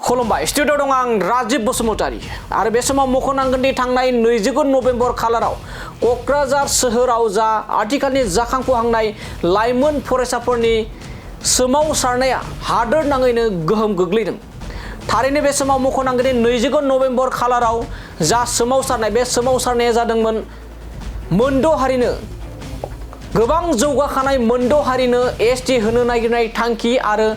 खुलुमबाय स्टुडिअ दं आं राजिब बसुमतारी आरो बे समाव मख'नांगोन दि थांनाय 29 नभेम्बर खालाराव क'क्राझार सोहोराव जा आथिखालनि जाखांफुहांनाय लाइमोन फरायसाफोरनि सोमावसारनाया हादोर नाङैनो गोहोम गोग्लैदों। थारैनो बे समाव मख'नांगोन दि 29 नभेम्बर खालाराव जा सोमावसारनाय बे सोमावसारनाया जादोंमोन मोनद' हारिनो गोबां जौगाखानाय मोनद' हारिनो एसटि होनो नागिरनाय थांखि आरो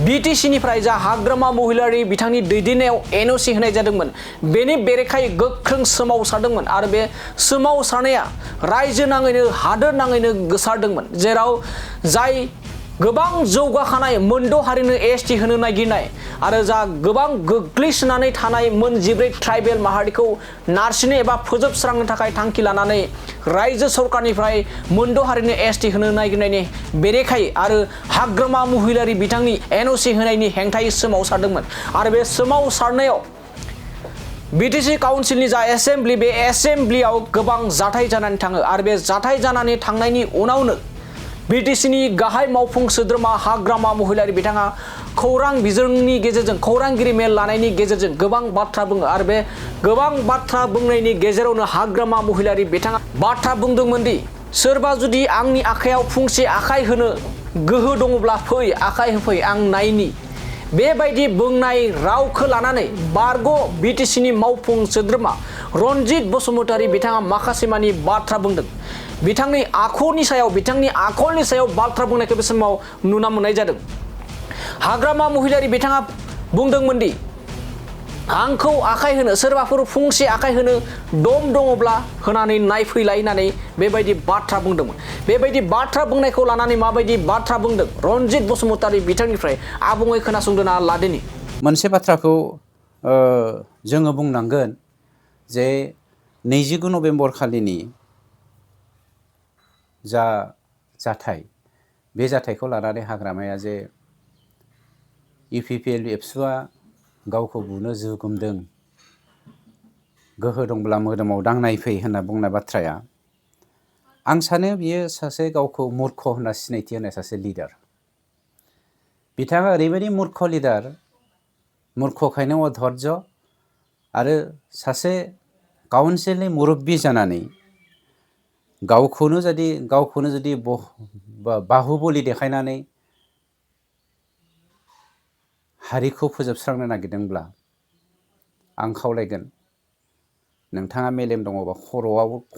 BTC निफ्राय जा हाग्रामा महिलारि बिथांनि दैदेननायाव NOC होनाय जादोंमोन बेनि बेरेखायै गोख्रों सोमावसारदोंमोन आरो बे सोमावसारनाया रायजो नाङैनो हादोर नाङैनो गोसारदोंमोन जेराव जाय गोबां जौगाखानाय मोनद' हारिनो एसटि होनो नागिरनाय आरो जा गोबां गोग्लैसोनानै थानाय मोन 14 ट्राइबेल माहारिखौ नारसिनो एबा फोजोबस्रांनो थाखाय थांखि लानानै रायजो सरकारनिफ्राय मोनद' हारिनो एसटि होनो नागिरनायनि बेरेखायै आरो हाग्रामा महिलारि बिथांनि NOC होनायनि हेंथायै सोमावसारदोंमोन आरो बे सोमावसारनायाव BTC काउन्सिलनि जा एसेम्ब्लि बे एसेम्ब्लियाव गोबां जाथाय जानानै थाङो आरो बे जाथाय जानानै थांनायनि उनावनो BTCनि गाहाय मावफुं सोद्रोमा हाग्रामा महिलारि बिथाङा खौरां बिजोंनि गेजेरजों खौरांगिरि मेल लानायनि गेजेरजों गोबां बाथ्रा बुङो आरो बे गोबां बाथ्रा बुंनायनि गेजेरावनो हाग्रामा महिलारि बिथाङा बाथ्रा बुंदोंमोन दि सोरबा जुदि आंनि आखायाव फंसे आखाय होनो गोहो दङब्ला फै आखाय होफै आं नायनि बेबायदि बुंनाय रावखौ लानानै बारग' BTCनि मावफुं सोद्रोमा रनजित बसुमतारी बिथाङा माखासे मानि बाथ्रा बुंदों। बिथांनि आखलनि सायाव बाथ्रा बुंनायखौ बे समाव नुना मोननाय जादों। हाग्रामा महिलारि बिथाङा बुंदोंमोन दि आंखौ आखाय होनो सोरबाफोर फंसे आखाय होनो दम दङब्ला होनानै नायफैलाय होननानै बेबायदि बाथ्रा बुंदोंमोन। बेबायदि बाथ्रा बुंनायखौ लानानै माबायदि बाथ्रा बुंदों रनजित बसुमतारी बिथांनिफ्राय आबुङै खोनासंदोना लादिनि। मोनसे बाथ्राखौ जोङो बुंनांगोन जे 29 नभेम्बर खालिनि जा जाथाय बे जाथायखौ लानानै हाग्रामाया जे UPPL एबसुआ गावखौ बुनो जुगुमदों गोहो दंब्ला मोदोमाव दांनाय फै होनना बुंनाय बाथ्राया आं सानो बियो सासे गावखौ मूर्ख होनना सिनायथि होनाय सासे लिडार। बिथाङा ओरैबायदि मूर्ख लिडार मूर्खखायनो अधर्ज आरो सासे काउन्सिलनि मुरब्बी जानानै गावखौनो जुदि बाहुबलि देखायनानै हारिखौ फोजोबस्रांनो नागिरदोंब्ला आं खावलायगोन नोंथाङा मेलेम दङबा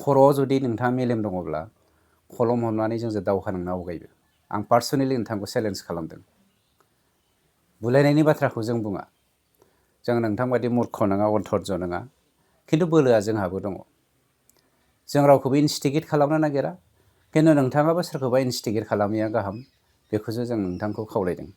खर'आव जुदि नोंथाङा मेलेम दङब्ला खलम हमनानै जोंजों दावहा नांनो आवगायबो। आं पार्सनेलि नोंथांखौ चेलेन्ज खालामदों। बुलायनायनि बाथ्राखौ जों बुङा। जों नोंथां बायदि मूर्ख नङा अधर्ज नङा खिन्थु बोलोआ जोंहाबो दङ। जों रावखौबो इनस्टिगेट खालामनो नागिरा खिन्थु नोंथाङाबो सोरखौबा इनस्टिगेट खालामैया गाहाम बेखौसो जों नोंथांखौ खावलायदों।